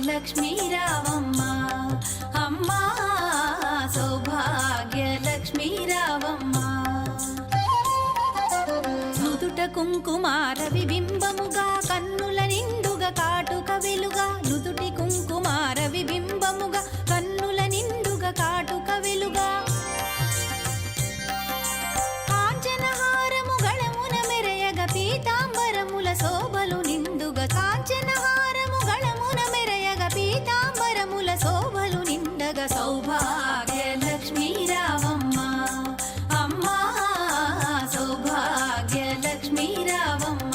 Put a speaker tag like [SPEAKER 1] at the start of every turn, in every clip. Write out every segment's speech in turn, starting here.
[SPEAKER 1] లక్ష్మీ రావమ్మ అమ్మా సౌభాగ్య లక్ష్మీ రావమ్మ. నుదుట కుంకుమార విబింబముగా కన్నుల నిండుగా కాటుక వెలుగా, నుదుటి కుంకుమార విబింబముగా కన్నుల నిండుగా కాటుక వెలుగా, కాంచనహారము గళమున మెరయగ పీతాంబరముల శోభలు నిండుగా, కాంచనహారము గళమున మెరయగ పీతాంబరముల శోభలు నిండగా, సౌభాగ్య లక్ష్మీ రావమ్మ అమ్మా సౌభాగ్య లక్ష్మీ రావమ్మ.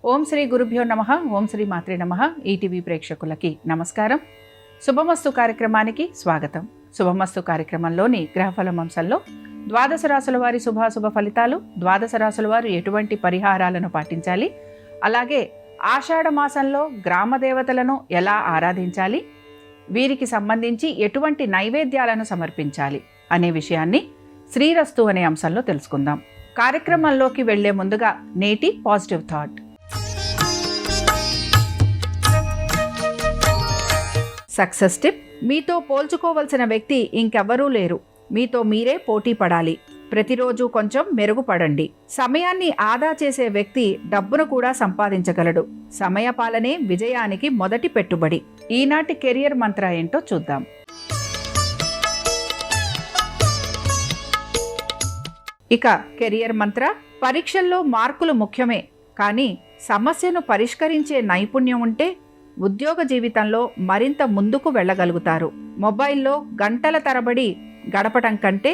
[SPEAKER 2] ఓం శ్రీ గురుభ్యో నమః. ఓం శ్రీ మాత్రే నమః. ఈటీవీ ప్రేక్షకులకి నమస్కారం. శుభమస్తు కార్యక్రమానికి స్వాగతం. శుభమస్తు కార్యక్రమంలోని గ్రహఫలం అంశంలో ద్వాదశ రాశుల వారి శుభాశుభ ఫలితాలు, ద్వాదశ రాశుల వారు ఎటువంటి పరిహారాలను పాటించాలి, అలాగే ఆషాఢ మాసంలో గ్రామ దేవతలను ఎలా ఆరాధించాలి, వీరికి సంబంధించి ఎటువంటి నైవేద్యాలను సమర్పించాలి అనే విషయాన్ని శ్రీరస్తు అనే అంశంలో తెలుసుకుందాం. కార్యక్రమంలోకి వెళ్లే ముందుగా నేటి పాజిటివ్ థాట్. Success tip. మీతో పోల్చుకోవలసిన వ్యక్తి ఇంకెవ్వరూ లేరు. మీతో మీరే పోటీ పడాలి. ప్రతిరోజు కొంచెం మెరుగుపడండి. సమయాన్ని ఆదా చేసే వ్యక్తి డబ్బును కూడా సంపాదించగలడు. సమయపాలనే విజయానికి మొదటి పెట్టుబడి. ఈనాటి కెరియర్ మంత్ర ఏంటో చూద్దాం. ఇక కెరియర్ మంత్ర, పరీక్షల్లో మార్కులు ముఖ్యమే, కానీ సమస్యను పరిష్కరించే నైపుణ్యం ఉంటే ఉద్యోగ జీవితంలో మరింత ముందుకు వెళ్ళగలుగుతారు. మొబైల్లో గంటల తరబడి గడపటం కంటే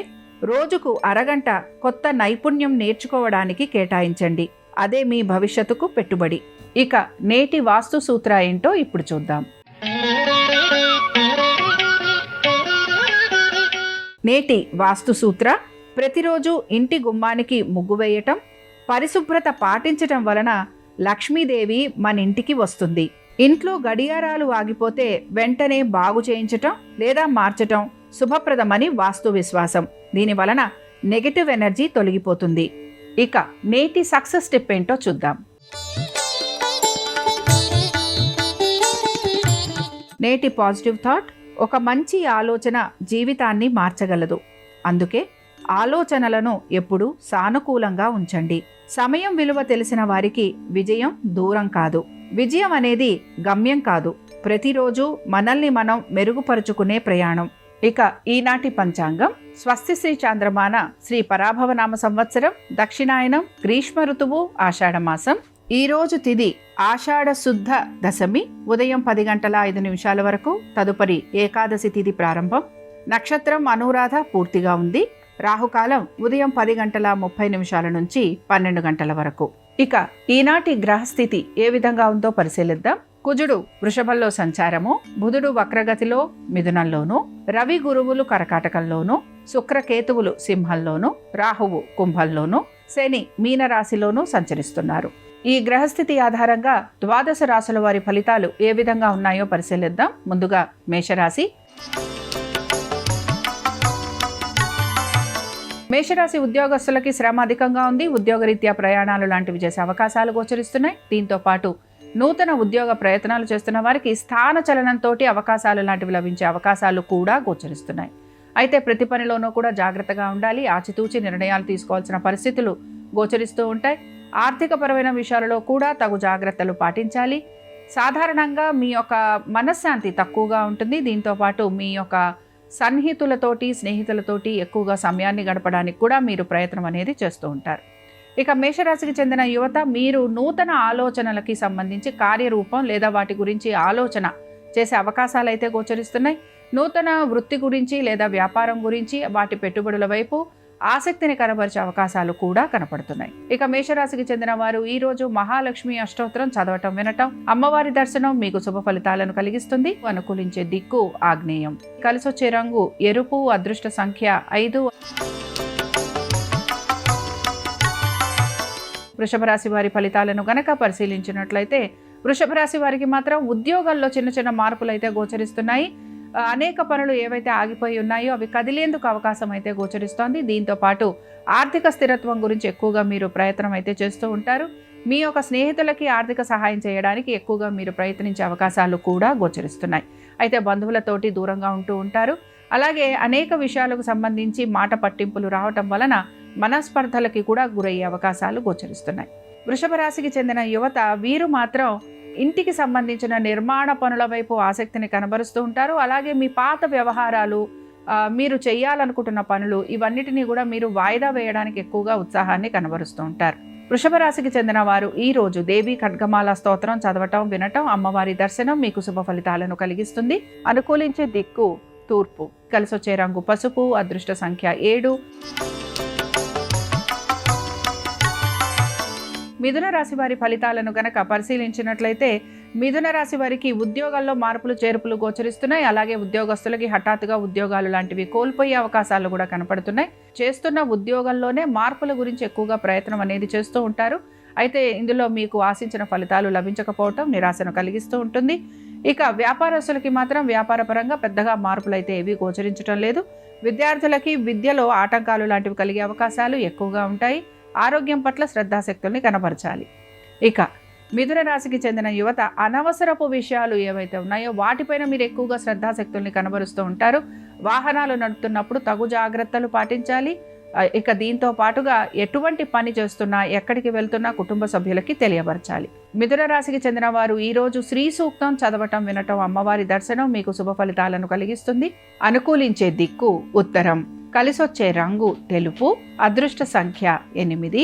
[SPEAKER 2] రోజుకు అరగంట కొత్త నైపుణ్యం నేర్చుకోవడానికి కేటాయించండి. అదే మీ భవిష్యత్తుకు పెట్టుబడి. ఇక నేటి వాస్తు సూత్ర ఏంటో ఇప్పుడు చూద్దాం. నేటి వాస్తు సూత్ర: ప్రతిరోజు ఇంటి గుమ్మానికి ముగ్గు వేయటం, పరిశుభ్రత పాటించటం వలన లక్ష్మీదేవి మన ఇంటికి వస్తుంది. ఇంట్లో గడియారాలు ఆగిపోతే వెంటనే బాగు చేయించటం లేదా మార్చటం శుభప్రదమని వాస్తు విశ్వాసం. దీని వలన నెగటివ్ ఎనర్జీ తొలగిపోతుంది. ఇక నేటి సక్సెస్ టిప్ ఏంటో చూద్దాం. నేటి పాజిటివ్ థాట్: ఒక మంచి ఆలోచన జీవితాన్ని మార్చగలదు. అందుకే ఆలోచనలను ఎప్పుడూ సానుకూలంగా ఉంచండి. సమయం విలువ తెలిసిన వారికి విజయం దూరం కాదు. విజయం అనేది గమ్యం కాదు, ప్రతిరోజు మనల్ని మనం మెరుగుపరుచుకునే ప్రయాణం. ఇక ఈనాటి పంచాంగం: స్వస్తి శ్రీ చాంద్రమాన శ్రీ పరాభవనామ సంవత్సరం, దక్షిణాయనం, గ్రీష్మ ఋతువు, ఆషాఢ మాసం. ఈ రోజు తిథి ఆషాఢ శుద్ధ దశమి, ఉదయం 10:05 వరకు. తదుపరి ఏకాదశి తిథి ప్రారంభం. నక్షత్రం అనురాధ పూర్తిగా ఉంది. రాహుకాలం ఉదయం 10:30 నుంచి 12 వరకు. ఇక ఈనాటి గ్రహస్థితి ఏ విధంగా ఉందో పరిశీలిద్దాం. కుజుడు వృషభంలో సంచారము, బుధుడు వక్రగతిలో మిథునంలోను, రవి గురువులు కర్కాటకంలోను, శుక్రకేతువులు సింహంలోను, రాహువు కుంభంలోను, శని మీనరాశిలోనూ సంచరిస్తున్నారు. ఈ గ్రహస్థితి ఆధారంగా ద్వాదశ రాశుల వారి ఫలితాలు ఏ విధంగా ఉన్నాయో పరిశీలిద్దాం. ముందుగా మేషరాశి. మేషరాశి ఉద్యోగస్తులకి శ్రమ అధికంగా ఉంది. ఉద్యోగరీత్యా ప్రయాణాలు లాంటివి చేసే అవకాశాలు గోచరిస్తున్నాయి. దీంతో పాటు నూతన ఉద్యోగ ప్రయత్నాలు చేస్తున్న వారికి స్థాన చలనంతో అవకాశాలు లాంటివి లభించే అవకాశాలు కూడా గోచరిస్తున్నాయి. అయితే ప్రతి పనిలోనూ కూడా జాగ్రత్తగా ఉండాలి. ఆచితూచి నిర్ణయాలు తీసుకోవాల్సిన పరిస్థితులు గోచరిస్తూ ఉంటాయి. ఆర్థికపరమైన విషయాలలో కూడా తగు జాగ్రత్తలు పాటించాలి. సాధారణంగా మీ యొక్క మనశ్శాంతి తక్కువగా ఉంటుంది. దీంతో పాటు మీ యొక్క సన్నిహితులతోటి, స్నేహితులతోటి ఎక్కువగా సమయాన్ని గడపడానికి కూడా మీరు ప్రయత్నం అనేది చేస్తూ ఉంటారు. ఇక మేషరాశికి చెందిన యువత, మీరు నూతన ఆలోచనలకి సంబంధించి కార్యరూపం లేదా వాటి గురించి ఆలోచన చేసే అవకాశాలు అయితే గోచరిస్తున్నాయి. నూతన వృత్తి గురించి లేదా వ్యాపారం గురించి, వాటి పెట్టుబడుల వైపు ఆసక్తిని కనబరిచే అవకాశాలు కూడా కనపడుతున్నాయి. ఇక మేషరాశికి చెందిన వారు ఈ రోజు మహాలక్ష్మి అష్టోత్తరం చదవటం, వినటం, అమ్మవారి దర్శనం మీకు శుభ ఫలితాలను కలిగిస్తుంది. అనుకూలించే దిక్కు ఆగ్నేయం. కలిసొచ్చే రంగు ఎరుపు. అదృష్ట సంఖ్య 5. వృషభ రాశి వారి ఫలితాలను గనక పరిశీలించినట్లయితే వృషభ రాశి వారికి మాత్రం ఉద్యోగాల్లో చిన్న చిన్న మార్పులు అయితే గోచరిస్తున్నాయి. అనేక పనులు ఏవైతే ఆగిపోయి ఉన్నాయో అవి కదిలేందుకు అవకాశం అయితే గోచరిస్తోంది. దీంతో పాటు ఆర్థిక స్థిరత్వం గురించి ఎక్కువగా మీరు ప్రయత్నం అయితే చేస్తూ ఉంటారు. మీ యొక్క స్నేహితులకి ఆర్థిక సహాయం చేయడానికి ఎక్కువగా మీరు ప్రయత్నించే అవకాశాలు కూడా గోచరిస్తున్నాయి. అయితే బంధువులతోటి దూరంగా ఉంటూ ఉంటారు. అలాగే అనేక విషయాలకు సంబంధించి మాట పట్టింపులు రావటం వలన మనస్పర్ధలకి కూడా గురయ్యే అవకాశాలు గోచరిస్తున్నాయి. వృషభ రాశికి చెందిన యువత వీరు మాత్రం ఇంటికి సంబంధించిన నిర్మాణ పనుల వైపు ఆసక్తిని కనబరుస్తూ ఉంటారు. అలాగే మీ పాత వ్యవహారాలు, మీరు చేయాలనుకుంటున్న పనులు, ఇవన్నిటినీ కూడా మీరు వాయిదా వేయడానికి ఎక్కువగా ఉత్సాహాన్ని కనబరుస్తూ ఉంటారు. వృషభ రాశికి చెందిన వారు ఈ రోజు దేవి ఖడ్గమాల స్తోత్రం చదవటం, వినటం, అమ్మవారి దర్శనం మీకు శుభ ఫలితాలను కలిగిస్తుంది. అనుకూలించే దిక్కు తూర్పు. కలిసొచ్చే రంగు పసుపు. అదృష్ట సంఖ్య 7. మిథున రాశి వారి ఫలితాలను గనక పరిశీలించినట్లయితే మిథున రాశి వారికి ఉద్యోగాల్లో మార్పులు చేర్పులు గోచరిస్తున్నాయి. అలాగే ఉద్యోగస్తులకి హఠాత్తుగా ఉద్యోగాలు లాంటివి కోల్పోయే అవకాశాలు కూడా కనపడుతున్నాయి. చేస్తున్న ఉద్యోగంలోనే మార్పుల గురించి ఎక్కువగా ప్రయత్నం అనేది చేస్తూ ఉంటారు. అయితే ఇందులో మీకు ఆశించిన ఫలితాలు లభించకపోవటం నిరాశను కలిగిస్తూ ఉంటుంది. ఇక వ్యాపారస్తులకి మాత్రం వ్యాపారపరంగా పెద్దగా మార్పులు అయితే ఏవి గోచరించడం లేదు. విద్యార్థులకి విద్యలో ఆటంకాలు లాంటివి కలిగే అవకాశాలు ఎక్కువగా ఉంటాయి. ఆరోగ్యం పట్ల శ్రద్ధాశక్తుల్ని కనబరచాలి. ఇక మిథున రాశికి చెందిన యువత అనవసరపు విషయాలు ఏవైతే ఉన్నాయో వాటిపైన మీరు ఎక్కువగా శ్రద్ధాశక్తుల్ని కనబరుస్తూ ఉంటారు. వాహనాలు నడుపుతున్నప్పుడు తగు జాగ్రత్తలు పాటించాలి. ఇక దీంతో పాటుగా ఎటువంటి పని చేస్తున్నా, ఎక్కడికి వెళ్తున్నా కుటుంబ సభ్యులకి తెలియపరచాలి. మిథున రాశికి చెందిన వారు ఈరోజు శ్రీ సూక్తం చదవటం, వినటం, అమ్మవారి దర్శనం మీకు శుభ ఫలితాలను కలిగిస్తుంది. అనుకూలించే దిక్కు ఉత్తరం. కలిసొచ్చే రంగు తెలుపు. అదృష్ట సంఖ్య 8.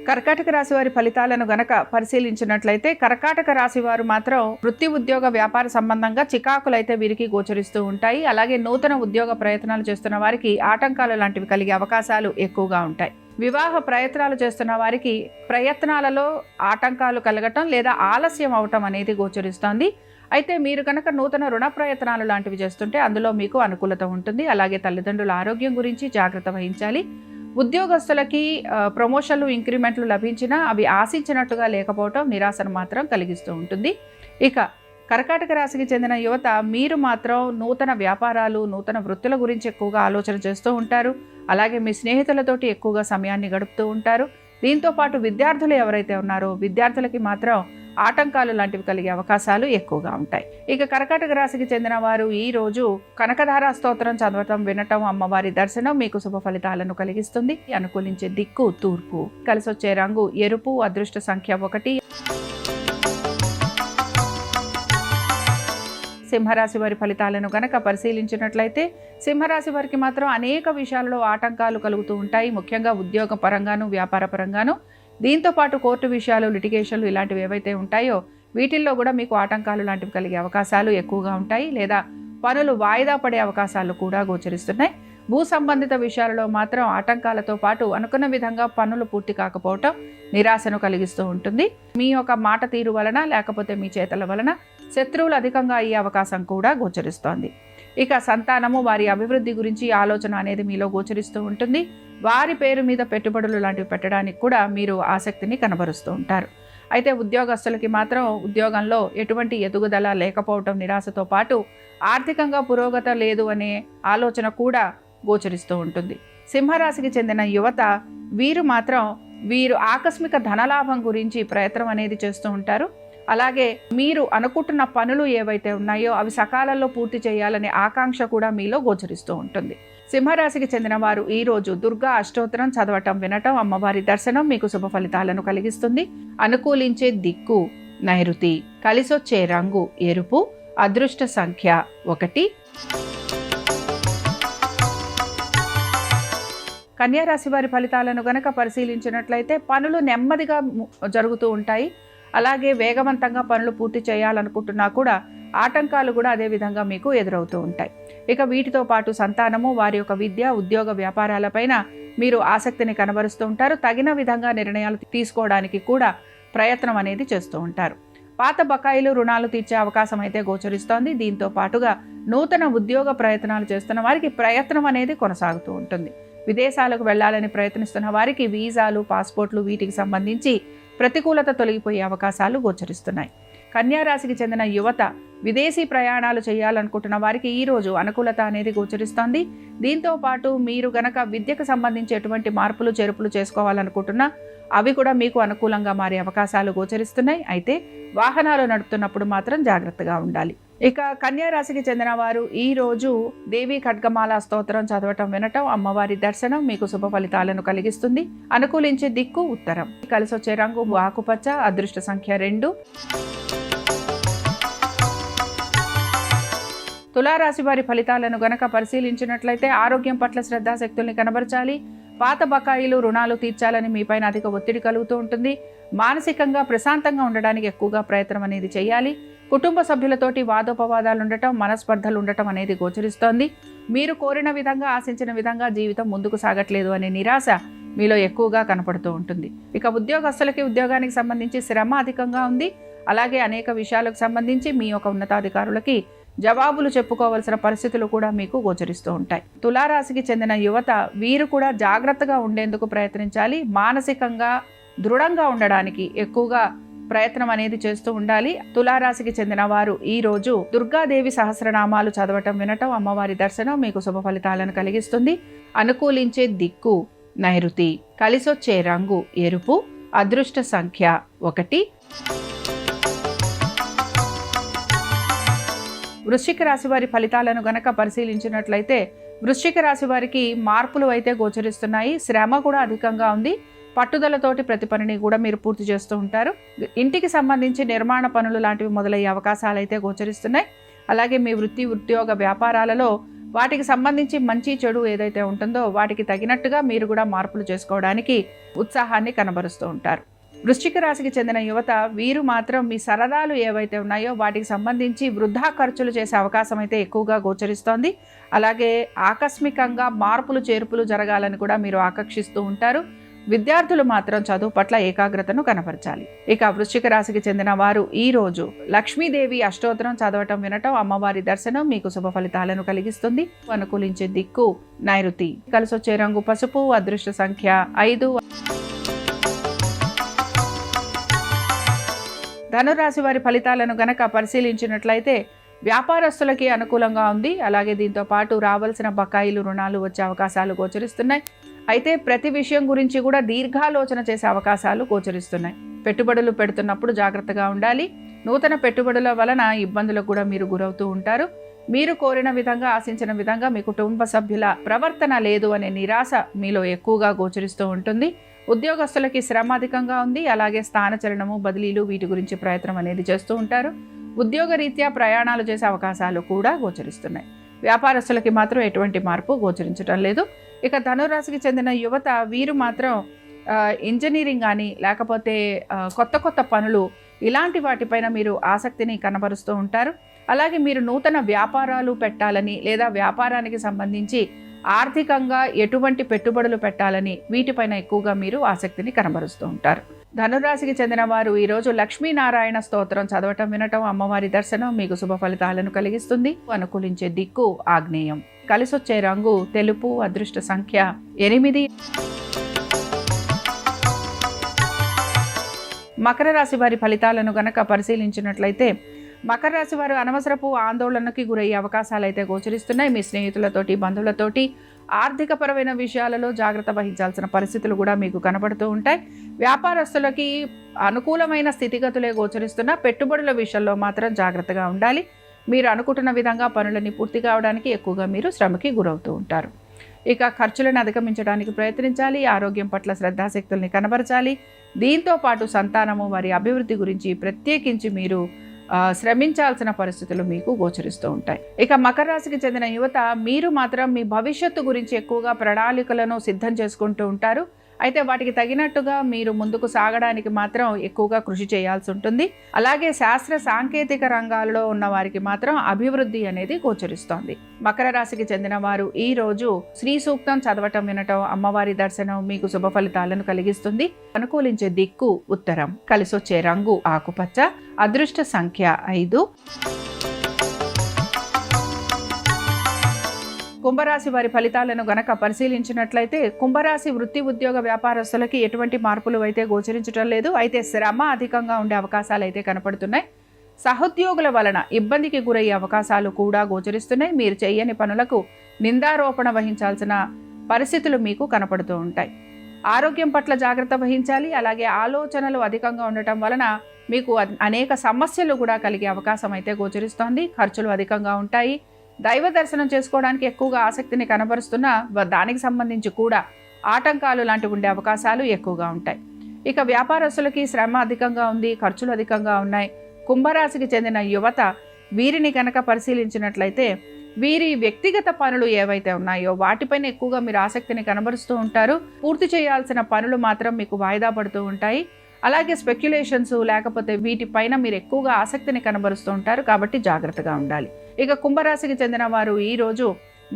[SPEAKER 2] కర్కాటక రాశి వారి ఫలితాలను గనక పరిశీలించినట్లయితే కర్కాటక రాశి వారు మాత్రం వృత్తి, ఉద్యోగ, వ్యాపార సంబంధంగా చికాకులైతే వీరికి గోచరిస్తూ ఉంటాయి. అలాగే నూతన ఉద్యోగ ప్రయత్నాలు చేస్తున్న వారికి ఆటంకాలు లాంటివి కలిగే అవకాశాలు ఎక్కువగా ఉంటాయి. వివాహ ప్రయత్నాలు చేస్తున్న వారికి ప్రయత్నాలలో ఆటంకాలు కలగటం లేదా ఆలస్యం అవటం అనేది గోచరిస్తోంది. అయితే మీరు కనుక నూతన రుణ ప్రయత్నాలు లాంటివి చేస్తుంటే అందులో మీకు అనుకూలత ఉంటుంది. అలాగే తల్లిదండ్రుల ఆరోగ్యం గురించి జాగ్రత్త వహించాలి. ఉద్యోగస్తులకి ప్రమోషన్లు, ఇంక్రిమెంట్లు లభించినా అవి ఆశించినట్టుగా లేకపోవటం నిరాశను మాత్రం కలిగిస్తూ ఉంటుంది. ఇక కర్కాటక రాశికి చెందిన యువత మీరు మాత్రం నూతన వ్యాపారాలు, నూతన వృత్తుల గురించి ఎక్కువగా ఆలోచన చేస్తూ ఉంటారు. అలాగే మీ స్నేహితులతోటి ఎక్కువగా సమయాన్ని గడుపుతూ ఉంటారు. దీంతో పాటు విద్యార్థులు ఎవరైతే ఉన్నారో విద్యార్థులకి మాత్రం ఆటంకాలు లాంటివి కలిగే అవకాశాలు ఎక్కువగా ఉంటాయి. ఇక కర్కాటక రాశికి చెందిన వారు ఈ రోజు కనకధార స్తోత్రం చదవటం, వినటం, అమ్మవారి దర్శనం మీకు శుభ ఫలితాలను కలిగిస్తుంది. అనుకూలించే దిక్కు తూర్పు. కలిసొచ్చే రంగు ఎరుపు. అదృష్ట సంఖ్య 1. సింహరాశి వారి ఫలితాలను గనక పరిశీలించినట్లయితే సింహరాశి వారికి మాత్రం అనేక విషయాలలో ఆటంకాలు కలుగుతూ ఉంటాయి. ముఖ్యంగా ఉద్యోగ పరంగాను, వ్యాపార పరంగాను. దీంతో పాటు కోర్టు విషయాలు, లిటిగేషన్లు ఇలాంటివి ఏవైతే ఉంటాయో వీటిల్లో కూడా మీకు ఆటంకాలు లాంటివి కలిగే అవకాశాలు ఎక్కువగా ఉంటాయి. లేదా పనులు వాయిదా పడే అవకాశాలు కూడా గోచరిస్తున్నాయి. భూ సంబంధిత విషయాలలో మాత్రం ఆటంకాలతో పాటు అనుకున్న విధంగా పనులు పూర్తి కాకపోవటం నిరాశను కలిగిస్తూ ఉంటుంది. మీ యొక్క మాట తీరు వలన లేకపోతే మీ చేతల వలన శత్రువులు అధికంగా అయ్యే అవకాశం కూడా గోచరిస్తోంది. ఇక సంతానము, వారి అభివృద్ధి గురించి ఆలోచన అనేది మీలో గోచరిస్తూ ఉంటుంది. వారి పేరు మీద పెట్టుబడులు లాంటివి పెట్టడానికి కూడా మీరు ఆసక్తిని కనబరుస్తూ ఉంటారు. అయితే ఉద్యోగస్తులకి మాత్రం ఉద్యోగంలో ఎటువంటి ఎదుగుదల లేకపోవటం నిరాశతో పాటు ఆర్థికంగా పురోగతి లేదు అనే ఆలోచన కూడా గోచరిస్తూ ఉంటుంది. సింహరాశికి చెందిన యువత వీరు ఆకస్మిక ధనలాభం గురించి ప్రయత్నం అనేది చేస్తూ ఉంటారు. అలాగే మీరు అనుకుంటున్న పనులు ఏవైతే ఉన్నాయో అవి సకాలంలో పూర్తి చేయాలనే ఆకాంక్ష కూడా మీలో గోచరిస్తూ ఉంటుంది. సింహరాశికి చెందిన వారు ఈరోజు దుర్గా అష్టోత్తరం చదవటం, వినటం, అమ్మవారి దర్శనం మీకు శుభ ఫలితాలను కలిగిస్తుంది. అనుకూలించే దిక్కు నైరుతి. కలిసొచ్చే రంగు ఎరుపు. అదృష్ట సంఖ్య 1. కన్యారాశి వారి ఫలితాలను గనక పరిశీలించినట్లయితే పనులు నెమ్మదిగా జరుగుతూ ఉంటాయి. అలాగే వేగవంతంగా పనులు పూర్తి చేయాలనుకుంటున్నా కూడా ఆటంకాలు కూడా అదే విధంగా మీకు ఎదురవుతూ ఉంటాయి. ఇక వీటితో పాటు సంతానము, వారి యొక్క విద్య, ఉద్యోగ, వ్యాపారాలపైన మీరు ఆసక్తిని కనబరుస్తూ ఉంటారు. తగిన విధంగా నిర్ణయాలు తీసుకోవడానికి కూడా ప్రయత్నం అనేది చేస్తూ ఉంటారు. పాత బకాయిలు, రుణాలు తీర్చే అవకాశం అయితే గోచరిస్తోంది. దీంతో పాటుగా నూతన ఉద్యోగ ప్రయత్నాలు చేస్తున్న వారికి ప్రయత్నం అనేది కొనసాగుతూ ఉంటుంది. విదేశాలకు వెళ్లాలని ప్రయత్నిస్తున్న వారికి వీసాలు, పాస్పోర్ట్లు వీటికి సంబంధించి ప్రతికూలత తొలగిపోయే అవకాశాలు గోచరిస్తున్నాయి. కన్యా రాశికి చెందిన యువత విదేశీ ప్రయాణాలు చేయాలనుకుంటున్న వారికి ఈ రోజు అనుకూలత అనేది గోచరిస్తోంది. దీంతో పాటు మీరు గనక విద్యకు సంబంధించి ఎటువంటి మార్పులు చేర్పులు చేసుకోవాలనుకుంటున్నా అవి కూడా మీకు అనుకూలంగా మారే అవకాశాలు గోచరిస్తున్నాయి. అయితే వాహనాలు నడుపుతున్నప్పుడు మాత్రం జాగ్రత్తగా ఉండాలి. ఇక కన్యా రాశికి చెందిన వారు ఈ రోజు దేవి ఖడ్గమాల స్తోత్రం చదవటం వినటం, అమ్మవారి దర్శనం మీకు శుభ ఫలితాలను కలిగిస్తుంది. అనుకూలించే దిక్కు ఉత్తరం. కలిసి వచ్చే రంగు ఆకుపచ్చ. అదృష్ట సంఖ్య 2. తులారాశి వారి ఫలితాలను గనక పరిశీలించినట్లయితే ఆరోగ్యం పట్ల శ్రద్ధాశక్తుల్ని కనబరచాలి. పాత బకాయిలు రుణాలు తీర్చాలని మీపైన అధిక ఒత్తిడి కలుగుతూ ఉంటుంది. మానసికంగా ప్రశాంతంగా ఉండడానికి ఎక్కువగా ప్రయత్నం అనేది చేయాలి. కుటుంబ సభ్యులతోటి వాదోపవాదాలు ఉండటం, మనస్పర్ధలు ఉండటం అనేది గోచరిస్తోంది. మీరు కోరిన విధంగా ఆశించిన విధంగా జీవితం ముందుకు సాగట్లేదు అనే నిరాశ మీలో ఎక్కువగా కనపడుతూ ఉంటుంది. ఇక ఉద్యోగస్తులకి ఉద్యోగానికి సంబంధించి శ్రమ అధికంగా ఉంది. అలాగే అనేక విషయాలకు సంబంధించి మీ యొక్క ఉన్నతాధికారులకి జవాబులు చెప్పుకోవాల్సిన పరిస్థితులు కూడా మీకు గోచరిస్తూ ఉంటాయి. తులారాశికి చెందిన యువత వీరు కూడా జాగ్రత్తగా ఉండేందుకు ప్రయత్నించాలి. మానసికంగా దృఢంగా ఉండడానికి ఎక్కువగా ప్రయత్నం అనేది చేస్తూ ఉండాలి. తులారాశికి చెందిన వారు ఈ రోజు దుర్గాదేవి సహస్రనామాలు చదవటం వినటం, అమ్మవారి దర్శనం మీకు శుభ ఫలితాలను కలిగిస్తుంది. అనుకూలించే దిక్కు నైరుతి. కలిసొచ్చే రంగు ఎరుపు. అదృష్ట సంఖ్య 1. వృశ్చిక రాశి వారి ఫలితాలను గనక పరిశీలించినట్లయితే వృశ్చిక రాశి వారికి మార్పులు అయితే గోచరిస్తున్నాయి. శ్రమ కూడా అధికంగా ఉంది. పట్టుదలతోటి ప్రతి పనిని కూడా మీరు పూర్తి చేస్తూ ఉంటారు. ఇంటికి సంబంధించి నిర్మాణ పనులు లాంటివి మొదలయ్యే అవకాశాలు అయితే గోచరిస్తున్నాయి. అలాగే మీ వృత్తి ఉద్యోగ వ్యాపారాలలో వాటికి సంబంధించి మంచి చెడు ఏదైతే ఉంటుందో వాటికి తగినట్టుగా మీరు కూడా మార్పులు చేసుకోవడానికి ఉత్సాహాన్ని కనబరుస్తూ ఉంటారు. వృశ్చిక రాశికి చెందిన యువత వీరు మాత్రం మీ సరదాలు ఏవైతే ఉన్నాయో వాటికి సంబంధించి వృధా ఖర్చులు చేసే అవకాశం అయితే ఎక్కువగా గోచరిస్తోంది. అలాగే ఆకస్మికంగా మార్పులు చేర్పులు జరగాలని కూడా మీరు ఆకర్షిస్తూ ఉంటారు. విద్యార్థులు మాత్రం చదువు పట్ల ఏకాగ్రతను కనపరచాలి. ఇక వృశ్చిక రాశికి చెందిన వారు ఈ రోజు లక్ష్మీదేవి అష్టోత్తరం చదవటం వినటం, అమ్మవారి దర్శనం మీకు శుభ ఫలితాలను కలిగిస్తుంది. అనుకూలించే దిక్కు నైరుతి. కలిసొచ్చే రంగు పసుపు. అదృష్ట సంఖ్య 5. ధనురాశి వారి ఫలితాలను గనక పరిశీలించినట్లయితే వ్యాపారస్తులకి అనుకూలంగా ఉంది. అలాగే దీంతో పాటు రావాల్సిన బకాయిలు రుణాలు వచ్చే అవకాశాలు గోచరిస్తున్నాయి. అయితే ప్రతి విషయం గురించి కూడా దీర్ఘాలోచన చేసే అవకాశాలు గోచరిస్తున్నాయి. పెట్టుబడులు పెడుతున్నప్పుడు జాగ్రత్తగా ఉండాలి. నూతన పెట్టుబడుల వలన ఇబ్బందులకు కూడా మీరు గురవుతూ ఉంటారు. మీరు కోరిన విధంగా ఆశించిన విధంగా మీ కుటుంబ సభ్యుల ప్రవర్తన లేదు అనే నిరాశ మీలో ఎక్కువగా గోచరిస్తూ ఉంటుంది. ఉద్యోగస్తులకి శ్రమ అధికంగా ఉంది. అలాగే స్థానచలనము, బదిలీలు వీటి గురించి ప్రయత్నం అనేది చేస్తూ ఉంటారు. ఉద్యోగరీత్యా ప్రయాణాలు చేసే అవకాశాలు కూడా గోచరిస్తున్నాయి. వ్యాపారస్తులకి మాత్రం ఎటువంటి మార్పు గోచరించడం లేదు. ఇక ధనురాశికి చెందిన యువత వీరు మాత్రం ఇంజనీరింగ్ కానీ లేకపోతే కొత్త కొత్త పనులు ఇలాంటి వాటిపైన మీరు ఆసక్తిని కనబరుస్తూ ఉంటారు. అలాగే మీరు నూతన వ్యాపారాలు పెట్టాలని లేదా వ్యాపారానికి సంబంధించి ఆర్థికంగా ఎటువంటి పెట్టుబడులు పెట్టాలని వీటిపైన ఎక్కువగా మీరు ఆసక్తిని కనబరుస్తూ ఉంటారు. ధనురాశికి చెందిన వారు ఈరోజు లక్ష్మీనారాయణ స్తోత్రం చదవటం వినటం, అమ్మవారి దర్శనం మీకు శుభ ఫలితాలను కలిగిస్తుంది. అనుకూలించే దిక్కు ఆగ్నేయం. కలిసొచ్చే రంగు తెలుపు. అదృష్ట సంఖ్య 8. మకర రాశి వారి ఫలితాలను గనక పరిశీలించినట్లయితే మకర రాశి వారు అనవసరపు ఆందోళనకి గురయ్యే అవకాశాలు అయితే గోచరిస్తున్నాయి. మీ స్నేహితులతోటి, బంధువులతోటి ఆర్థికపరమైన విషయాలలో జాగ్రత్త వహించాల్సిన పరిస్థితులు కూడా మీకు కనబడుతూ ఉంటాయి. వ్యాపారస్తులకి అనుకూలమైన స్థితిగతులే గోచరిస్తున్నా పెట్టుబడుల విషయంలో మాత్రం జాగ్రత్తగా ఉండాలి. మీరు అనుకుంటున్న విధంగా పనులని పూర్తి కావడానికి ఎక్కువగా మీరు శ్రమకి గురవుతూ ఉంటారు. ఇక ఖర్చులను అధిగమించడానికి ప్రయత్నించాలి. ఆరోగ్యం పట్ల శ్రద్ధాశక్తుల్ని కనబరచాలి. దీంతో పాటు సంతానము, వారి అభివృద్ధి గురించి ప్రత్యేకించి మీరు శ్రమించాల్సిన పరిస్థితులు మీకు గోచరిస్తూ ఉంటాయి. ఇక మకర రాశికి చెందిన యువత మీరు మాత్రం మీ భవిష్యత్తు గురించి ఎక్కువగా ప్రణాళికలను సిద్ధం చేసుకుంటూ ఉంటారు. అయితే వాటికి తగినట్టుగా మీరు ముందుకు సాగడానికి మాత్రం ఎక్కువగా కృషి చేయాల్సి ఉంటుంది. అలాగే శాస్త్ర సాంకేతిక రంగాల్లో ఉన్న వారికి మాత్రం అభివృద్ధి అనేది గోచరిస్తోంది. మకర రాశికి చెందిన వారు ఈ రోజు శ్రీ సూక్తం చదవటం వినటం, అమ్మవారి దర్శనం మీకు శుభ ఫలితాలను కలిగిస్తుంది. అనుకూలించే దిక్కు ఉత్తరం. కలిసొచ్చే రంగు ఆకుపచ్చ. అదృష్ట సంఖ్య 5. కుంభరాశి వారి ఫలితాలను గనక పరిశీలించినట్లయితే కుంభరాశి వృత్తి ఉద్యోగ వ్యాపారస్తులకి ఎటువంటి మార్పులు అయితే గోచరించడం లేదు. అయితే శ్రమ అధికంగా ఉండే అవకాశాలు అయితే కనపడుతున్నాయి. సహోద్యోగుల వలన ఇబ్బందికి గురయ్యే అవకాశాలు కూడా గోచరిస్తున్నాయి. మీరు చేయని పనులకు నిందారోపణ వహించాల్సిన పరిస్థితులు మీకు కనపడుతూ ఉంటాయి. ఆరోగ్యం పట్ల జాగ్రత్త వహించాలి. అలాగే ఆలోచనలు అధికంగా ఉండటం వలన మీకు అనేక సమస్యలు కూడా కలిగే అవకాశం అయితే గోచరిస్తోంది. ఖర్చులు అధికంగా ఉంటాయి. దైవ దర్శనం చేసుకోవడానికి ఎక్కువగా ఆసక్తిని కనబరుస్తున్న దానికి సంబంధించి కూడా ఆటంకాలు లాంటివి ఉండే అవకాశాలు ఎక్కువగా ఉంటాయి. ఇక వ్యాపారస్తులకి శ్రమ అధికంగా ఉంది, ఖర్చులు అధికంగా ఉన్నాయి. కుంభరాశికి చెందిన యువత వీరిని కనుక పరిశీలించినట్లయితే వీరి వ్యక్తిగత పనులు ఏవైతే ఉన్నాయో వాటిపైన ఎక్కువగా మీరు ఆసక్తిని కనబరుస్తూ ఉంటారు. పూర్తి చేయాల్సిన పనులు మాత్రం మీకు వాయిదా పడుతూ ఉంటాయి. అలాగే స్పెక్యులేషన్స్ లేకపోతే వీటిపైన మీరు ఎక్కువగా ఆసక్తిని కనబరుస్తూ ఉంటారు. కాబట్టి జాగ్రత్తగా ఉండాలి. ఇక కుంభరాశికి చెందిన వారు ఈరోజు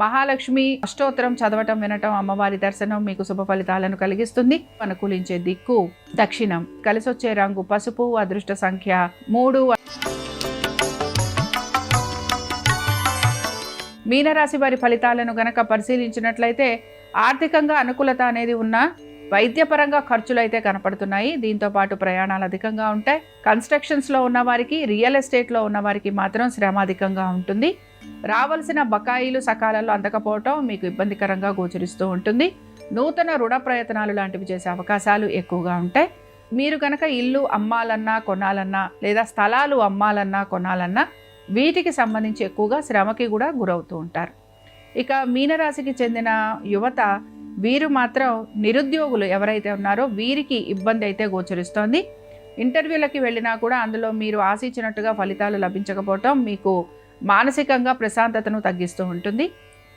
[SPEAKER 2] మహాలక్ష్మి అష్టోత్తరం చదవటం, వినటం, అమ్మవారి దర్శనం మీకు శుభ ఫలితాలను కలిగిస్తుంది. అనుకూలించే దిక్కు దక్షిణం. కలిసొచ్చే రంగు పసుపు. అదృష్ట సంఖ్య 3. మీనరాశి వారి ఫలితాలను గనక పరిశీలించినట్లయితే ఆర్థికంగా అనుకూలత అనేది ఉన్న వైద్యపరంగా ఖర్చులు అయితే కనపడుతున్నాయి. దీంతో పాటు ప్రయాణాలు అధికంగా ఉంటాయి. కన్స్ట్రక్షన్స్లో ఉన్నవారికి, రియల్ ఎస్టేట్లో ఉన్నవారికి మాత్రం శ్రమ అధికంగా ఉంటుంది. రావాల్సిన బకాయిలు సకాలంలో అందకపోవటం మీకు ఇబ్బందికరంగా గోచరిస్తూ ఉంటుంది. నూతన రుణ ప్రయత్నాలు లాంటివి చేసే అవకాశాలు ఎక్కువగా ఉంటాయి. మీరు కనుక ఇల్లు అమ్మాలన్నా కొనాలన్నా లేదా స్థలాలు అమ్మాలన్నా కొనాలన్నా వీటికి సంబంధించి ఎక్కువగా శ్రమకి కూడా గురవుతూ ఉంటారు. ఇక మీనరాశికి చెందిన యువత వీరు మాత్రం నిరుద్యోగులు ఎవరైతే ఉన్నారో వీరికి ఇబ్బంది అయితే గోచరిస్తోంది. ఇంటర్వ్యూలకి వెళ్ళినా కూడా అందులో మీరు ఆశించినట్టుగా ఫలితాలు లభించకపోవటం మీకు మానసికంగా ప్రశాంతతను తగ్గిస్తూ ఉంటుంది.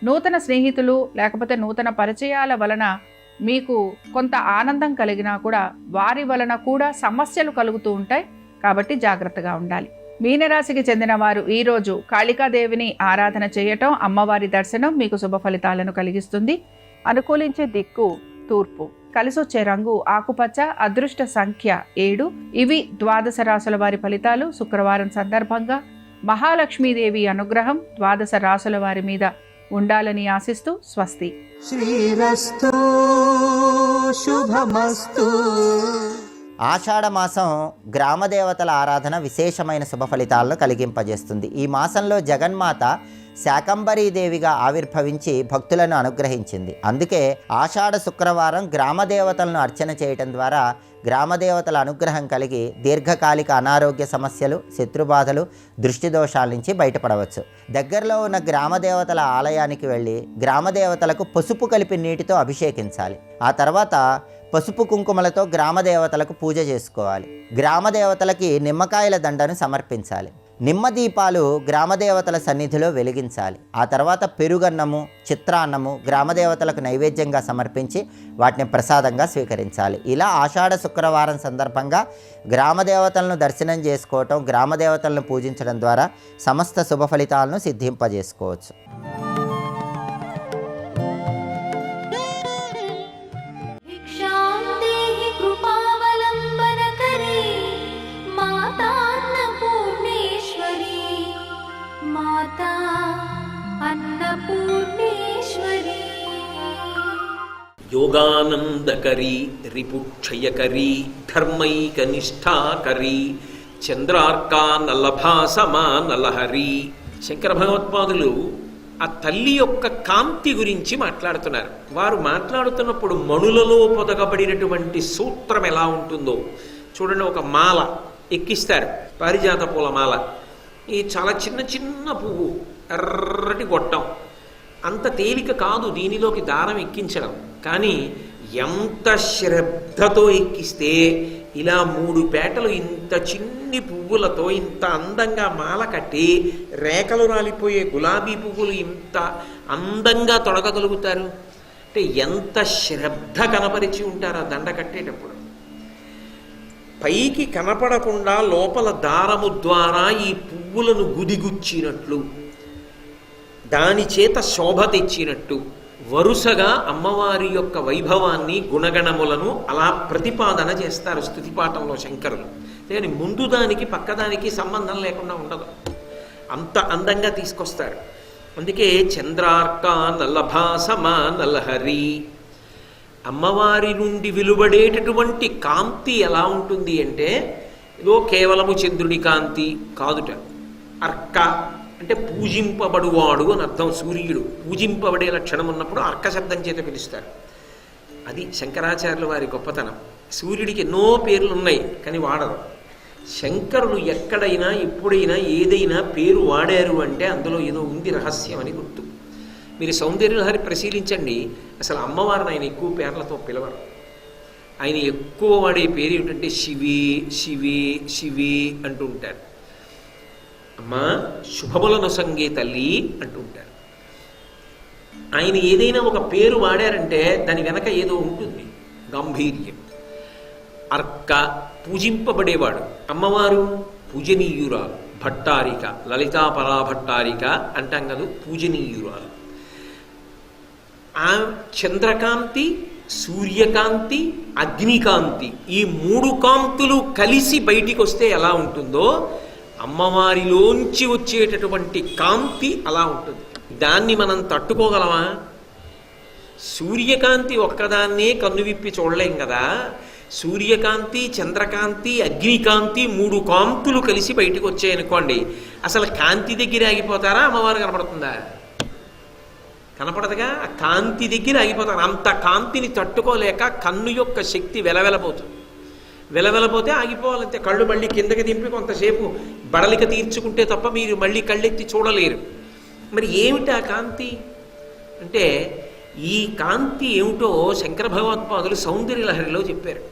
[SPEAKER 2] నూతన స్నేహితులు లేకపోతే నూతన పరిచయాల వలన మీకు కొంత ఆనందం కలిగినా కూడా వారి వలన కూడా సమస్యలు కలుగుతూ ఉంటాయి. కాబట్టి జాగ్రత్తగా ఉండాలి. మీనరాశికి చెందిన వారు ఈరోజు కాళికాదేవిని ఆరాధన చేయటం, అమ్మవారి దర్శనం మీకు శుభ ఫలితాలను కలిగిస్తుంది. అనుకూలించే దిక్కు తూర్పు. కలిసొచ్చే రంగు ఆకుపచ్చ. అదృష్ట సంఖ్య 7. ఇవి ద్వాదశ రాశుల వారి ఫలితాలు. శుక్రవారం సందర్భంగా మహాలక్ష్మీదేవి అనుగ్రహం ద్వాదశ రాశుల వారి మీద ఉండాలని ఆశిస్తూ స్వస్తి.
[SPEAKER 3] శ్రీరస్తు శుభమస్తు.
[SPEAKER 4] ఆషాఢమాసం గ్రామదేవతల ఆరాధన విశేషమైన శుభ ఫలితాలను కలిగింపజేస్తుంది. ఈ మాసంలో జగన్మాత శాకంబరీదేవిగా ఆవిర్భవించి భక్తులను అనుగ్రహించింది. అందుకే ఆషాఢ శుక్రవారం గ్రామదేవతలను అర్చన చేయటం ద్వారా గ్రామదేవతల అనుగ్రహం కలిగి దీర్ఘకాలిక అనారోగ్య సమస్యలు, శత్రుబాధలు, దృష్టి దోషాల నుంచి బయటపడవచ్చు. దగ్గరలో ఉన్న గ్రామదేవతల ఆలయానికి వెళ్ళి గ్రామదేవతలకు పసుపు కలిపి నీటితో అభిషేకించాలి. ఆ తర్వాత పసుపు కుంకుమలతో గ్రామదేవతలకు పూజ చేసుకోవాలి. గ్రామదేవతలకి నిమ్మకాయల దండను సమర్పించాలి. నిమ్మ దీపాలు గ్రామదేవతల సన్నిధిలో వెలిగించాలి. ఆ తర్వాత పెరుగన్నము, చిత్రాన్నము గ్రామదేవతలకు నైవేద్యంగా సమర్పించి వాటిని ప్రసాదంగా స్వీకరించాలి. ఇలా ఆషాఢ శుక్రవారం సందర్భంగా గ్రామదేవతలను దర్శనం చేసుకోవటం, గ్రామదేవతలను పూజించడం ద్వారా సమస్త శుభ ఫలితాలను సిద్ధింపజేసుకోవచ్చు.
[SPEAKER 5] యోగానందకరీ రిపుక్షయకరీ ధర్మైకనిష్టాకరీ చంద్రార్కా నల్లభాసమా నలహరి. శంకర భగవత్పాదులు ఆ తల్లి యొక్క కాంతి గురించి మాట్లాడుతున్నారు. వారు మాట్లాడుతున్నప్పుడు మణులలో పొదగబడినటువంటి సూత్రం ఎలా ఉంటుందో చూడండి. ఒక మాల ఎక్కిస్తారు, పారిజాత పూల మాల. ఈ చాలా చిన్న చిన్న పువ్వు, ఎర్రటి గొట్టం. అంత తేలిక కాదు దీనిలోకి దారం ఎక్కించడం. కానీ ఎంత శ్రద్ధతో ఎక్కిస్తే ఇలా 3 పేటలు ఇంత చిన్ని పువ్వులతో ఇంత అందంగా మాల కట్టి రేఖలు రాలిపోయే గులాబీ పువ్వులు ఇంత అందంగా తొడగగలుగుతారు అంటే ఎంత శ్రద్ధ కనపరిచి ఉంటారు ఆ దండ కట్టేటప్పుడు. పైకి కనపడకుండా లోపల దారము ద్వారా ఈ పువ్వులను గుదిగుచ్చినట్లు, దాని చేత శోభ తెచ్చినట్టు వరుసగా అమ్మవారి యొక్క వైభవాన్ని, గుణగణములను అలా ప్రతిపాదన చేస్తారు స్తుతిపాఠంలో శంకరులు. కానీ ముందు దానికి పక్కదానికి సంబంధం లేకుండా ఉండదు, అంత అందంగా తీసుకొస్తారు. అందుకే చంద్రార్క నల్లభాసమా నలహరి, అమ్మవారి నుండి వెలువడేటటువంటి కాంతి ఎలా ఉంటుంది అంటే ఏదో కేవలము చంద్రుడి కాంతి కాదుట. అర్క అంటే పూజింపబడువాడు అని అర్థం. సూర్యుడు పూజింపబడే లక్షణం ఉన్నప్పుడు అర్క శబ్దం చేత పిలుస్తారు. అది శంకరాచార్యుల వారి గొప్పతనం. సూర్యుడికి ఎన్నో పేర్లు ఉన్నాయి కానీ వాడరు. శంకరులు ఎక్కడైనా ఎప్పుడైనా ఏదైనా పేరు వాడారు అంటే అందులో ఏదో ఉంది రహస్యం అని గుర్తు. మీరు సౌందర్యలహరి పరిశీలించండి, అసలు అమ్మవారిని ఆయన ఎక్కువ పేర్లతో పిలవరు. ఆయన ఎక్కువ వాడే పేరు ఏమిటంటే శివే శివే శివే అంటూ ఉంటారు. అమ్మా శుభములను సంగే తల్లి అంటూ ఉంటారు. ఆయన ఏదైనా ఒక పేరు వాడారంటే దాని వెనక ఏదో ఉంటుంది, గాంభీర్యం. అర్క పూజింపబడేవాడు, అమ్మవారు పూజనీయురాలు, భట్టారిక, లలితా పరాభట్టారిక అంటాం కదా, పూజనీయురాలు. ఆ చంద్రకాంతి, సూర్యకాంతి, అగ్నికాంతి, ఈ మూడు కాంతులు కలిసి బయటికి వస్తే ఎలా ఉంటుందో అమ్మవారిలోంచి వచ్చేటటువంటి కాంతి అలా ఉంటుంది. దాన్ని మనం తట్టుకోగలమా? సూర్యకాంతి ఒక్కదాన్నే కన్ను విప్పి చూడలేం కదా. సూర్యకాంతి, చంద్రకాంతి, అగ్నికాంతి, మూడు కాంతులు కలిసి బయటికి వచ్చాయనుకోండి, అసలు కాంతి దగ్గర ఆగిపోతారా? అమ్మవారు కనపడుతుందా? కనపడదుగా. ఆ కాంతి దగ్గర ఆగిపోతారు. అంత కాంతిని తట్టుకోలేక కన్ను యొక్క శక్తి వెలవెలబోతుంది. వెలవెలపోతే ఆగిపోవాలంతే. కళ్ళు మళ్ళీ కిందకి దింపి కొంతసేపు బడలిక తీర్చుకుంటే తప్ప మీరు మళ్ళీ కళ్ళెత్తి చూడలేరు. మరి ఏమిటి ఆ కాంతి అంటే, ఈ కాంతి ఏమిటో శంకర భగవత్పాదులు సౌందర్యలహరిలో చెప్పారు.